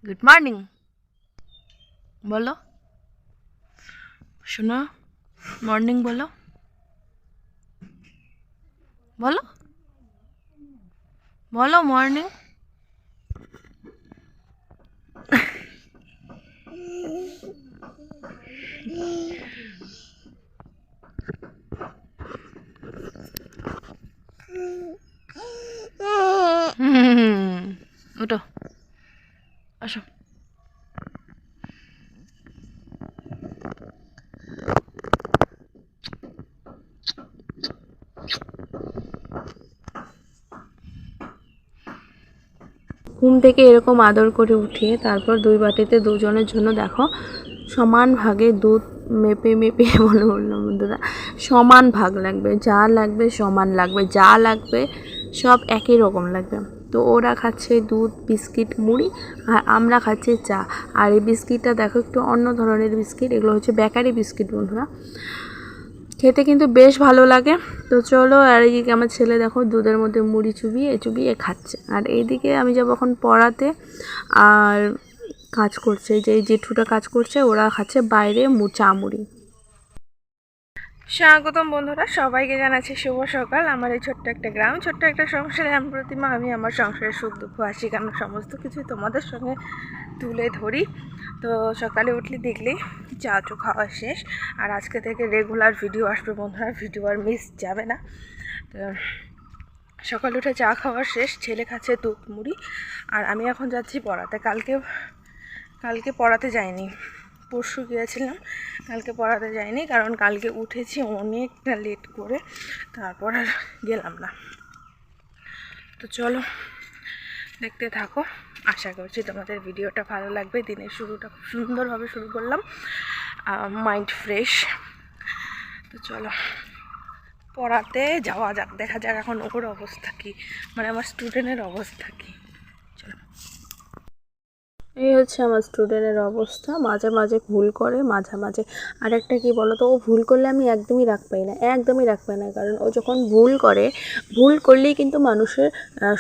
Good morning বলো শোনো, morning বলো বলো বলো মর্নিং। ওঠো, আসো। ঘুম থেকে এরকম আদর করে উঠিয়ে তারপর দুই বাটিতে দুজনের জন্য দেখো সমান ভাগে দুধ মেপে মেপে মনে বললাম বন্ধুরা, সমান ভাগ লাগবে, যা লাগবে সমান লাগবে, যা লাগবে সব একই রকম লাগবে। তো ওরা খাচ্ছে দুধ, বিস্কিট, মুড়ি, আর আমরা খাচ্ছি চা। আর এই বিস্কিটটা দেখো একটু অন্য ধরনের বিস্কিট, এগুলো হচ্ছে বেকারি বিস্কিট বন্ধুরা, খেতে কিন্তু বেশ ভালো লাগে। তো চলো, আর এইদিকে আমার ছেলে দেখো দুধের মধ্যে মুড়ি চুবিয়ে চুবিয়ে খাচ্ছে, আর এইদিকে আমি যাবো এখন পড়াতে। আর কাজ করছে, যে এই জেঠুটা কাজ করছে, ওরা খাচ্ছে বাইরে চা মুড়ি। স্বাগতম বন্ধুরা, সবাইকে জানাচ্ছি শুভ সকাল। আমার এই ছোট্ট একটা গ্রাম, ছোট্ট একটা সংসারে আমি প্রতিমা, আমি আমার সংসারের সুখ দুঃখ হাসি কান্না সমস্ত কিছু তোমাদের সঙ্গে তুলে ধরি। তো সকালে উঠলে দেখলেই চা চু খাওয়া শেষ, আর আজকে থেকে রেগুলার ভিডিও আসবে বন্ধুরা, ভিডিও আর মিস যাবে না। তো সকালে উঠে চা খাওয়া শেষ, ছেলে খাচ্ছে দুধ মুড়ি, আর আমি এখন যাচ্ছি পড়াতে। কালকে পড়াতে যাইনি, পরশু গিয়েছিলাম, কালকে পড়াতে যাইনি কারণ কালকে উঠেছি অনেকটা লেট করে, তারপর আর গেলাম না। তো চলো দেখতে থাকো, আশা করছি তোমাদের ভিডিওটা ভালো লাগবে। দিনের শুরুটা খুব সুন্দরভাবে শুরু করলাম, মাইন্ড ফ্রেশ। তো চলো পড়াতে যাওয়া যাক, দেখা যাক এখন ওর অবস্থা কী, মানে আমার স্টুডেন্টের অবস্থা কী। চলো, এই হচ্ছে আমার স্টুডেন্টের অবস্থা, মাঝে মাঝে ভুল করে, মাঝে মাঝে আরেকটা কি বলো তো, ও ভুল করলে আমি একদমই রাগ পাই না, একদমই রাগ পাই না, কারণ ও যখন ভুল করে, ভুল করলেই কিন্তু মানুষের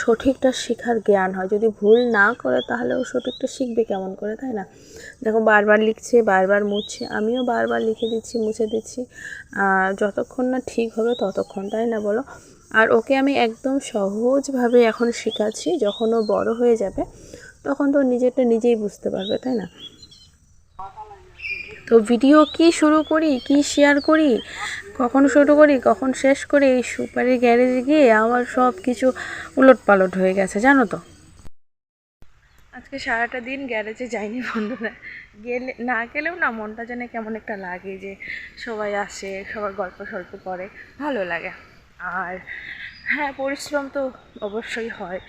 সঠিকটা শেখার জ্ঞান হয়। যদি ভুল না করে তাহলে ও সঠিকটা শিখবে কেমন করে, তাই না? দেখো বারবার লিখছে, বারবার মুছছে, আমিও বারবার লিখে দিচ্ছি, মুছে দিচ্ছি, যতক্ষণ না ঠিক হবে ততক্ষণ, তাই না বলো? আর ওকে আমি একদম সহজভাবে এখন শেখাচ্ছি, যখন ও বড় হয়ে যাবে তখন তো নিজেরটা নিজেই বুঝতে পারবে, তাই না? তো ভিডিও কি শুরু করি, কি শেয়ার করি, কখন শুরু করি কখন শেষ করি, এই সুপারির গ্যারেজে গিয়ে আমার সব কিছু উলটপালট হয়ে গেছে জানো তো। আজকে সারাটা দিন গ্যারেজে যাইনি বন্ধুরা, না গেলেও না মনটা যেন কেমন একটা লাগে, যে সবাই আসে, সবার গল্প সল্প করে, ভালো লাগে। আর হ্যাঁ, পরিশ্রম তো অবশ্যই হয়,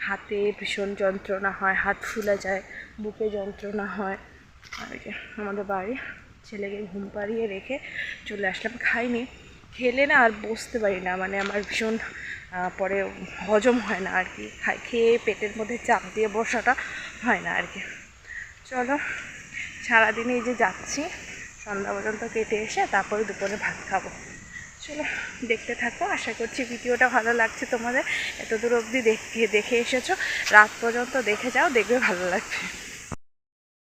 হাতে ভীষণ যন্ত্রণা হয়, হাত ফুলে যায়, বুকে যন্ত্রণা হয়। আর যে আমাদের বাড়ি, ছেলেকে ঘুম পাড়িয়ে রেখে চলে আসলাম, খাইনি, খেলে না আর বসতে পারি না, মানে আমার ভীষণ পরে হজম হয় না আর কি, খেয়ে পেটের মধ্যে চাপ দিয়ে বসাটা হয় না আর কি। চলো সারাদিনে এই যে যাচ্ছি, সন্ধ্যা পর্যন্ত কেটে এসে তারপরে দুপুরে ভাত খাবো। চলো দেখতে থাকো, আশা করছি ভিডিওটা ভালো লাগছে তোমাদের, এত দূর অবধি দেখে এসেছো, রাত পর্যন্ত দেখে যাও, দেখবে ভালো লাগবে।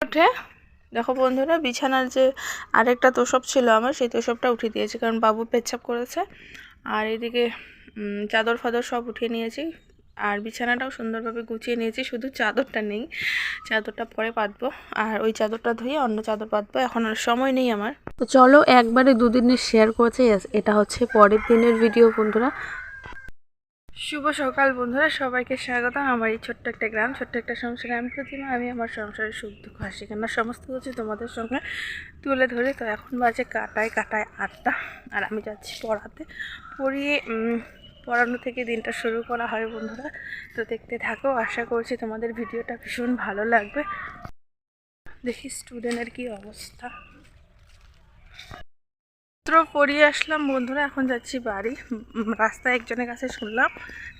উঠে দেখো বন্ধুরা, বিছানার যে আরেকটা তোষক ছিল আমার, সেই তোষকটা উঠিয়ে দিয়েছি, কারণ বাবু পেচ্ছাপ করেছে। আর এদিকে চাদর ফাদর সব উঠিয়ে নিয়েছি, আর বিছানাটাও সুন্দরভাবে গুছিয়ে নিয়েছি, শুধু চাদরটা নেই, চাদরটা পরে পাতবো, আর ওই চাদরটা ধুয়ে অন্য চাদর পাতবো, এখন আর সময় নেই আমার। তো চলো একবারে দুদিনের শেয়ার করেছে, এটা হচ্ছে পরের দিনের ভিডিও বন্ধুরা। শুভ সকাল বন্ধুরা, সবাইকে স্বাগত আমার এই ছোট্ট একটা গ্রাম, ছোট্ট একটা সংসারে আমি প্রতিমা, আমি আমার সংসারের সুখ দুঃখ হাসি কান্না সমস্ত কিছু তোমাদের সঙ্গে তুলে ধরি। তো এখন বাজে কাটায় 8টা, আর আমি যাচ্ছি পড়াতে, পড়ানো থেকে দিনটা শুরু করা হয় বন্ধুরা। তো দেখতে থাকো, আশা করছি তোমাদের ভিডিওটা ভীষণ ভালো লাগবে। দেখি স্টুডেন্টের কি অবস্থা। পড়িয়ে আসলাম বন্ধুরা, এখন যাচ্ছি বাড়ি। রাস্তায় একজনের কাছে শুনলাম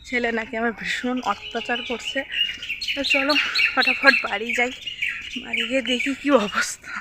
ছেলে নাকি আমার ভীষণ অত্যাচার করছে। তো চলো ফটাফট বাড়ি যাই, বাড়ি গিয়ে দেখি কি অবস্থা।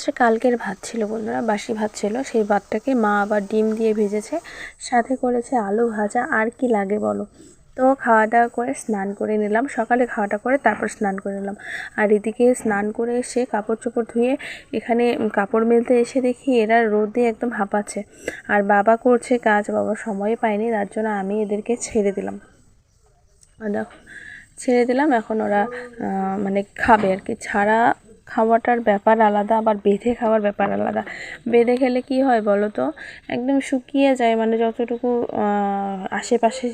হচ্ছে কালকের ভাত ছিল বন্ধুরা, বাসি ভাত ছিল। সেই ভাতটাকে মা আবার ডিম দিয়ে ভেজেছে, সাথে করেছে আলু ভাজা। আর কি লাগে বলো। তো খাওয়া দাওয়া করে স্নান করে নিলাম, সকালে খাওয়াটা করে তারপর স্নান করে নিলাম। আর এদিকে স্নান করে এসে কাপড় চোপড় ধুয়ে এখানে কাপড় মেলতে এসে দেখি এরা রোদে একদম হাঁপাচ্ছে। আর বাবা করছে কাজ, বাবা সময় পায়নি, তার জন্য আমি এদেরকে ছেড়ে দিলাম। দেখো ছেড়ে দিলাম, এখন ওরা মানে খাবে আর কি। ছাড়া খাওয়াটার ব্যাপার আলাদা, আবার বেঁধে খাওয়ার ব্যাপার আলাদা। বেঁধে খেলে কি হয় বলো তো, একদম শুকিয়ে যায়, মানে যতটুকু আশেপাশে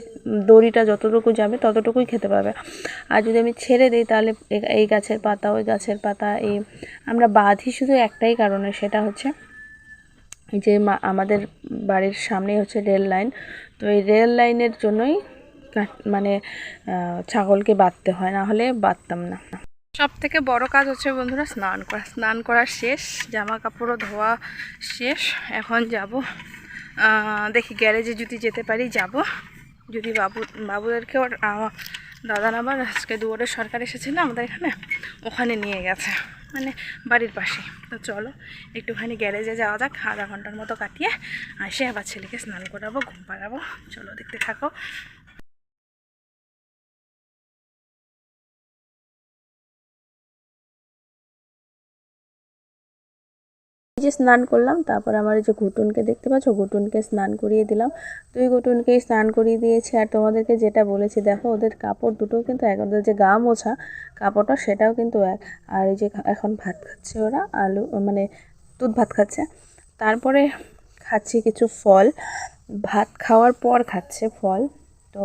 দড়িটা যতটুকু যাবে ততটুকুই খেতে পাবে। আর যদি আমি ছেড়ে দিই তাহলে এই গাছের পাতা ওই গাছের পাতা, এই আমরা বাঁধি শুধু একটাই কারণে, সেটা হচ্ছে এই যে আমাদের বাড়ির সামনেই হচ্ছে রেল লাইন। তো এই রেল লাইনের জন্যই মানে ছাগলকে বাঁধতে হয়, না হলে বাঁধতাম না। সব থেকে বড় কাজ হচ্ছে বন্ধুরা স্নান করা। স্নান করা শেষ, জামা কাপড়ও ধোয়া শেষ। এখন যাব দেখি গ্যারেজে যদি যেতে পারি যাব, যদি বাবুদেরকেও দাদা আবার আজকে দুয়ারে সরকার এসেছে না আমাদের এখানে, ওখানে নিয়ে গেছে, মানে বাড়ির পাশে। তো চলো একটুখানি গ্যারেজে যাওয়া যাক, আধা ঘন্টার মতো কাটিয়ে আসে আবার ছেলেকে স্নান করাবো, ঘুম পাড়াবো। চলো দেখতে থাকো। এই যে স্নান করলাম, তারপর আমার এই যে ঘুটুনকে দেখতে পাচ্ছ, ঘুটুনকে স্নান করিয়ে দিলাম। দুই ঘুটুনকেই স্নান করিয়ে দিয়েছি। আর তোমাদেরকে যেটা বলেছি দেখো, ওদের কাপড় দুটোও কিন্তু এক, ওদের যে গা মোছা কাপড়টা সেটাও কিন্তু এক। আর এই যে এখন ভাত খাচ্ছে ওরা, আলু মানে দুধ ভাত খাচ্ছে। তারপরে খাচ্ছি কিছু ফল, ভাত খাওয়ার পর খাচ্ছে ফল। তো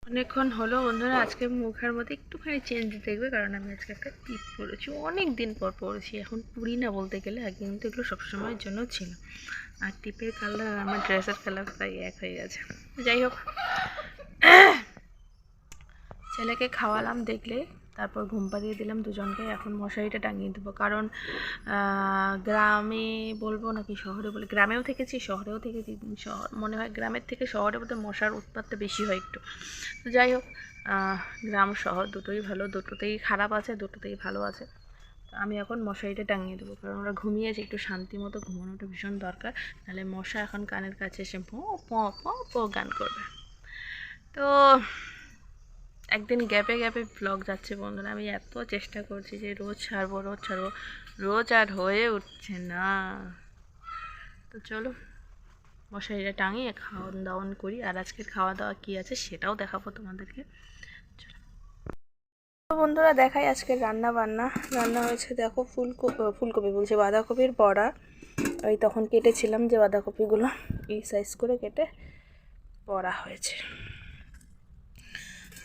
অনেকক্ষণ হলো বন্ধুরা, আজকে মুখের মধ্যে একটুখানি চেঞ্জ দেখবে, কারণ আমি আজকে একটা টিপ পরেছি, অনেক দিন পর পরেছি। এখন পুরি না বলতে গেলে, আগে কিন্তু এগুলো সবসময়ের জন্য ছিল। আর টিপের কালার আর আমার ড্রেসের কালার প্রায় এক হয়ে গেছে। যাই হোক, ছেলেকে খাওয়ালাম দেখলে, তারপর ঘুম পাড়িয়ে দিলাম দুজনকে। এখন মশারিটা টাঙিয়ে দেবো, কারণ গ্রামে বলবো নাকি শহরে বলে, গ্রামেও থেকেছি শহরেও থেকেছি, শহর মনে হয় গ্রামের থেকে শহরে বোধহয় মশার উৎপাতটা বেশি হয় একটু। তো যাই হোক, গ্রাম শহর দুটোই ভালো, দুটোতেই খারাপ আছে, দুটোতেই ভালো আছে। তো আমি এখন মশারিটা টাঙিয়ে দেবো, কারণ ওরা ঘুমিয়েছে, একটু শান্তি মতো ঘুমানোটা ভীষণ দরকার। নাহলে মশা এখন কানের কাছে এসে পো পো গান করবে। তো একদিন গ্যাপে গ্যাপে ব্লগ যাচ্ছে বন্ধুরা, আমি এত চেষ্টা করছি যে রোজ ছাড়বো রোজ ছাড়বো, রোজ আর হয়ে উঠছে না। তো চলো মশারিটা টাঙিয়ে খাওয়া দাওয়ান করি, আর আজকের খাওয়া দাওয়া কী আছে সেটাও দেখাবো তোমাদেরকে। তো বন্ধুরা দেখাই আজকের রান্না বান্না। রান্না হয়েছে দেখো, ফুলকপি বলছে, বাঁধাকপির বড়া। ওই তখন কেটেছিলাম যে বাঁধাকপিগুলো, এই সাইজ করে কেটে বড়া হয়েছে।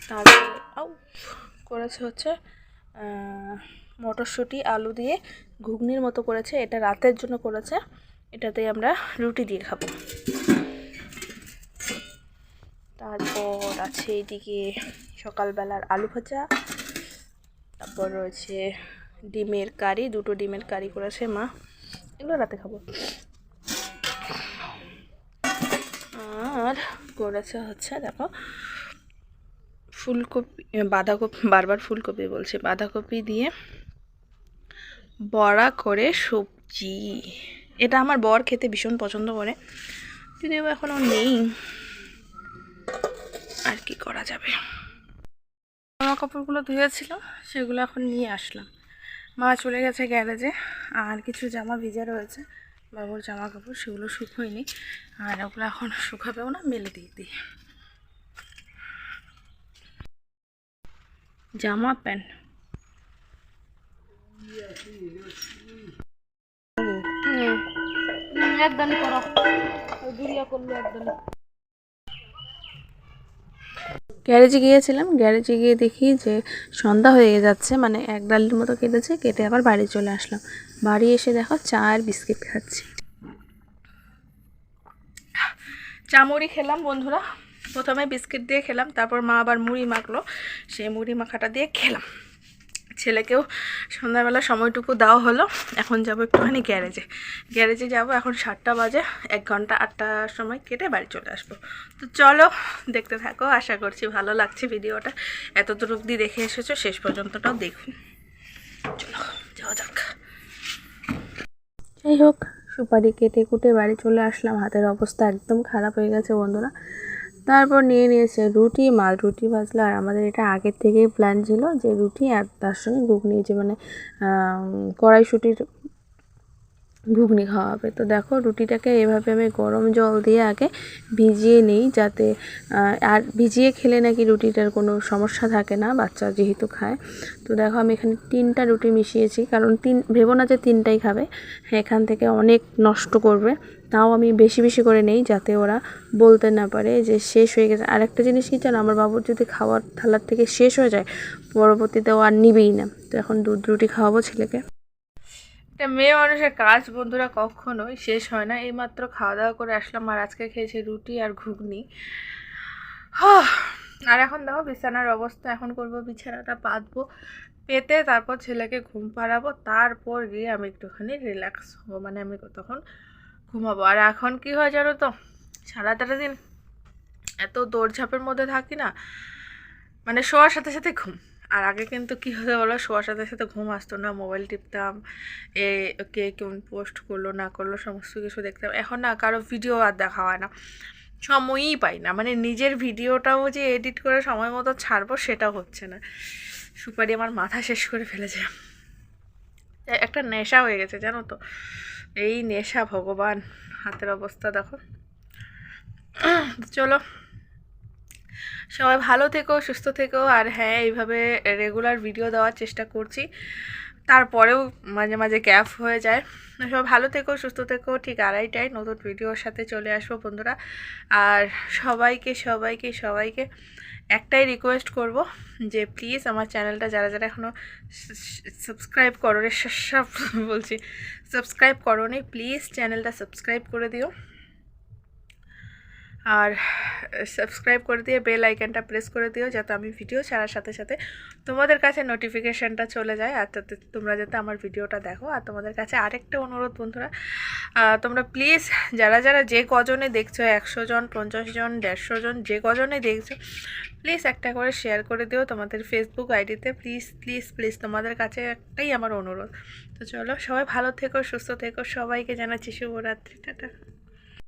তারপরে করেছে হচ্ছে মটরশুঁটি আলু দিয়ে ঘুগনির মতো করেছে, এটা রাতের জন্য করেছে, এটাতেই আমরা রুটি দিয়ে খাবো। তারপর আছে এইদিকে সকালবেলার আলু ভাজা, তারপর রয়েছে ডিমের কারি, দুটো ডিমের কারি করেছে মা, এগুলো রাতে খাবো। আর করেছে হচ্ছে দেখো ফুলকপি, বাঁধাকপি, বারবার ফুলকপি বলছে, বাঁধাকপি দিয়ে বড়া করে সবজি। এটা আমার বর খেতে ভীষণ পছন্দ করে, যদিও এখনও নেই, আর কি করা যাবে। জামা কাপড়গুলো ধুয়েছিল সেগুলো এখন নিয়ে আসলাম। মা চলে গেছে গ্যারেজে, আর কিছু জামা ভিজে রয়েছে, বাবুর জামা কাপড়, সেগুলো শুকোয়নি, আর ওগুলো এখন শুকাবেও না, মেলে দিয়ে দিই। জামা প্যান্ট একদম করো, দুরিয়া করলো একদম। গ্যারেজে গিয়েছিলাম, গ্যারেজে গিয়ে দেখি যে সন্ধ্যা হয়ে যাচ্ছে, মানে এক ডালের মতো কেটেছে, কেটে আবার বাড়ি চলে আসলাম। বাড়ি এসে দেখো চা আর বিস্কিট খাচ্ছি। চা মুড়ি খেলাম বন্ধুরা, প্রথমে বিস্কিট দিয়ে খেলাম, তারপর মা আবার মুড়ি মাখলো, সেই মুড়ি মাখাটা দিয়ে খেলাম। ছেলেকেও সন্ধ্যাবেলা সময়টুকু দেওয়া হলো। এখন যাব একটুখানি গ্যারেজে যাব, এখন 7টা বাজে, 1 ঘন্টা 8টার সময় কেটে বাড়ি চলে আসবো। তো চলো দেখতে থাকো, আশা করছি ভালো লাগছে ভিডিওটা। এতদূর অবধি দেখে এসেছো, শেষ পর্যন্তটাও দেখুন। চলো। যাওয়া যাক। যাই হোক, সুপারি কেটে কুটে বাড়ি চলে আসলাম। হাতের অবস্থা একদম খারাপ হয়ে গেছে বন্ধুরা। তারপর নিয়েছে রুটি, মাল রুটি ভাজলো। আর আমাদের এটা আগের থেকেই প্ল্যান ছিল যে রুটি আর তার সঙ্গে ঘুগনি, যে মানে কড়াইশুঁটির ঘুগনি খাওয়া হবে। তো দেখো রুটিটাকে এভাবে আমি গরম জল দিয়ে আগে ভিজিয়ে নিই, যাতে আর ভিজিয়ে খেলে নাকি রুটিটার কোনো সমস্যা থাকে না, বাচ্চা যেহেতু খায়। তো দেখো আমি এখানে 3টা রুটি মিশিয়েছি, কারণ ভেবো না যে 3টাই খাবে, এখান থেকে অনেক নষ্ট করবে। তাও আমি বেশি বেশি করে নেই, যাতে ওরা বলতে না পারে যে শেষ হয়ে গেছে। আর একটা জিনিস কি জানো, আমার বাবুর যদি খাওয়ার থালার থেকে শেষ হয়ে যায়, পরবর্তীতে ও আর নিবেই না। তো এখন দুধ রুটি খাওয়াবো ছেলেকে। এটা মেয়ে মানুষের কাজ বন্ধুরা, কখনোই শেষ হয় না। এইমাত্র খাওয়া দাওয়া করে আসলাম, আর আজকে খেয়েছি রুটি আর ঘুগনি। আর এখন দেখো বিছানার অবস্থা, এখন করব বিছানাটা পাতবো, পেতে তারপর ছেলেকে ঘুম পাড়াবো, তারপর গিয়ে আমি একটুখানি রিল্যাক্স হবো, মানে আমি তখন ঘুমাবো। আর এখন কি হয় জানো তো, সারাটা দিন এত দৌড়ঝাঁপের মধ্যে থাকি না, মানে শোয়ার সাথে সাথে ঘুম। আর আগে কিন্তু কী হতে বলো, শোয়ার সাথে সাথে ঘুম আসতো না, মোবাইল টিপতাম, কে কেমন পোস্ট করলো না করলো সমস্ত কিছু দেখতাম। এখন না কারো ভিডিও আর দেখা হয় না, সময়ই পাই না, মানে নিজের ভিডিওটাও যে এডিট করে সময় মতো ছাড়বো সেটাও হচ্ছে না। সুপারি আমার মাথা শেষ করে ফেলেছে, একটা নেশা হয়ে গেছে জানো তো, এই নেশা ভগবান। হাতের অবস্থা দেখো। চলো সবাই ভালো থেকো, সুস্থ থেকো। আর হ্যাঁ, এইভাবে রেগুলার ভিডিও দেওয়ার চেষ্টা করছি, তারপরেও মাঝে মাঝে গ্যাপ হয়ে যায়। সবাই ভালো থেকো, সুস্থ থেকো। ঠিক 2:30টায় নতুন ভিডিওর সাথে চলে আসবো বন্ধুরা। আর সবাইকে সবাইকে সবাইকে একটাই রিকোয়েস্ট করব, যে প্লিজ আমার চ্যানেলটা যারা যারা এখনও সাবস্ক্রাইব করো রে, সব বলছি, সাবস্ক্রাইব করো নি, প্লিজ চ্যানেলটা সাবস্ক্রাইব করে দিও। আর সাবস্ক্রাইব করে দিয়ে বেল আইকনটা প্রেস করে দিও, যাতে আমি ভিডিও ছাড়ার সাথে সাথে তোমাদের কাছে নোটিফিকেশানটা চলে যায়, আর তাতে তোমরা যাতে আমার ভিডিওটা দেখো। আর তোমাদের কাছে আরেকটা অনুরোধ বন্ধুরা, তোমরা প্লিজ যারা যারা যে কজনে দেখছো, 100 জন, 50 জন, 150 জন, যে কজনে দেখছো, প্লিজ একটা করে শেয়ার করে দিও তোমাদের ফেসবুক আইডিতে। প্লিজ প্লিজ প্লিজ, তোমাদের কাছে একটাই আমার অনুরোধ। তো চলো সবাই ভালো থেকো, সুস্থ থেকো, সবাইকে জানাচ্ছি শুভরাত্রি, টাটা।